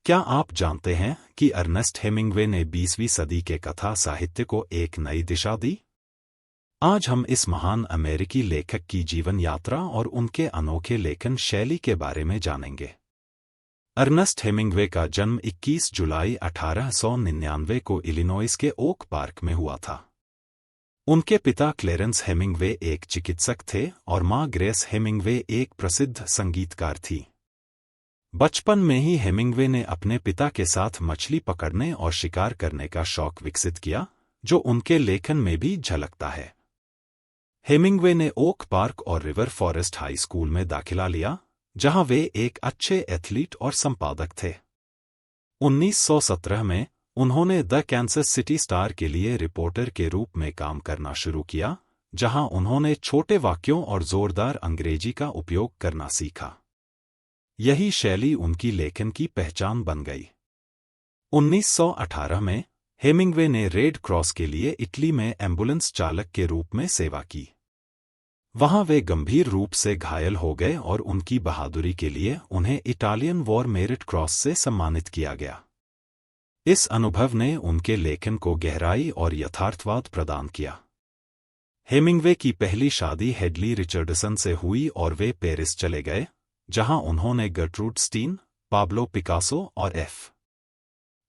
क्या आप जानते हैं कि अर्नेस्ट हेमिंग्वे ने 20वीं सदी के कथा साहित्य को एक नई दिशा दी? आज हम इस महान अमेरिकी लेखक की जीवन यात्रा और उनके अनोखे लेखन शैली के बारे में जानेंगे। अर्नेस्ट हेमिंग्वे का जन्म 21 जुलाई 1899 को इलिनॉइस के ओक पार्क में हुआ था। उनके पिता क्लेरेंस हेमिंग्वे एक चिकित्सक थे और मां ग्रेस हेमिंग्वे एक प्रसिद्ध संगीतकार थी। बचपन में ही हेमिंग्वे ने अपने पिता के साथ मछली पकड़ने और शिकार करने का शौक विकसित किया, जो उनके लेखन में भी झलकता है। हेमिंग्वे ने ओक पार्क और रिवर फॉरेस्ट हाई स्कूल में दाखिला लिया, जहां वे एक अच्छे एथलीट और संपादक थे। 1917 में उन्होंने द कैंसस सिटी स्टार के लिए रिपोर्टर के रूप में काम करना शुरू किया, जहां उन्होंने छोटे वाक्यों और जोरदार अंग्रेजी का उपयोग करना सीखा। यही शैली उनकी लेखन की पहचान बन गई। 1918 में हेमिंग्वे ने रेड क्रॉस के लिए इटली में एम्बुलेंस चालक के रूप में सेवा की। वहां वे गंभीर रूप से घायल हो गए और उनकी बहादुरी के लिए उन्हें इटालियन वॉर मेरिट क्रॉस से सम्मानित किया गया। इस अनुभव ने उनके लेखन को गहराई और यथार्थवाद प्रदान किया। हेमिंग्वे की पहली शादी हेडली रिचर्डसन से हुई और वे पेरिस चले गए, जहां उन्होंने गर्ट्रूड स्टीन, पाब्लो पिकासो और एफ.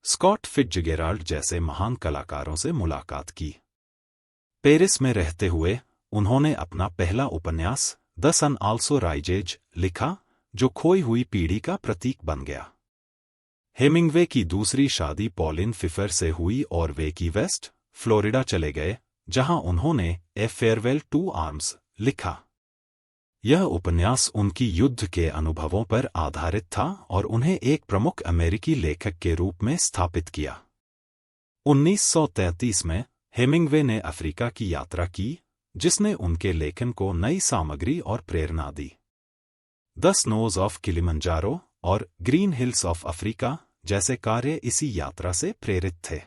स्कॉट फिट्जगेराल्ड जैसे महान कलाकारों से मुलाकात की। पेरिस में रहते हुए उन्होंने अपना पहला उपन्यास द सन आल्सो राइजेज लिखा, जो खोई हुई पीढ़ी का प्रतीक बन गया। हेमिंग्वे की दूसरी शादी पॉलिन फिफर से हुई और वे की वेस्ट, फ्लोरिडा चले गए, जहां उन्होंने ए फेयरवेल टू आर्म्स लिखा। यह उपन्यास उनकी युद्ध के अनुभवों पर आधारित था और उन्हें एक प्रमुख अमेरिकी लेखक के रूप में स्थापित किया। 1933 में हेमिंग्वे ने अफ्रीका की यात्रा की, जिसने उनके लेखन को नई सामग्री और प्रेरणा दी। द स्नोज ऑफ किलिमंजारो और ग्रीन हिल्स ऑफ अफ्रीका जैसे कार्य इसी यात्रा से प्रेरित थे।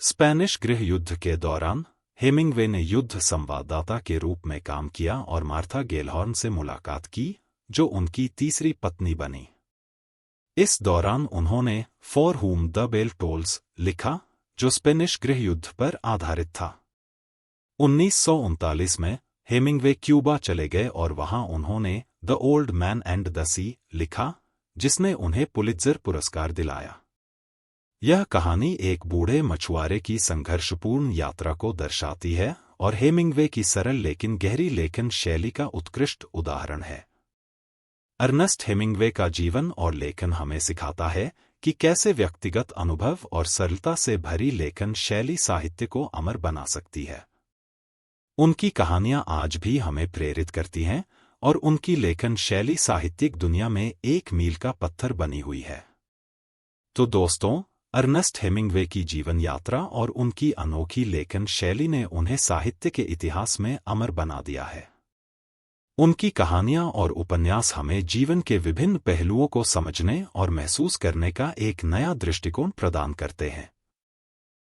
स्पेनिश गृह युद्ध के दौरान हेमिंग्वे ने युद्ध संवाददाता के रूप में काम किया और मार्था गेलहॉर्न से मुलाकात की, जो उनकी तीसरी पत्नी बनी। इस दौरान उन्होंने for whom the bell tolls लिखा, जो स्पेनिश गृह युद्ध पर आधारित था। 1939 में हेमिंग्वे क्यूबा चले गए और वहां उन्होंने the old man and the sea लिखा, जिसने उन्हें पुलित्जर पुरस्कार दिलाया। यह कहानी एक बूढ़े मछुआरे की संघर्षपूर्ण यात्रा को दर्शाती है और हेमिंग्वे की सरल लेकिन गहरी लेखन शैली का उत्कृष्ट उदाहरण है। अर्नेस्ट हेमिंग्वे का जीवन और लेखन हमें सिखाता है कि कैसे व्यक्तिगत अनुभव और सरलता से भरी लेखन शैली साहित्य को अमर बना सकती है। उनकी कहानियां आज भी हमें प्रेरित करती हैं और उनकी लेखन शैली साहित्यिक दुनिया में एक मील का पत्थर बनी हुई है। तो दोस्तों, अर्नेस्ट हेमिंग्वे की जीवन यात्रा और उनकी अनोखी लेखन शैली ने उन्हें साहित्य के इतिहास में अमर बना दिया है। उनकी कहानियां और उपन्यास हमें जीवन के विभिन्न पहलुओं को समझने और महसूस करने का एक नया दृष्टिकोण प्रदान करते हैं।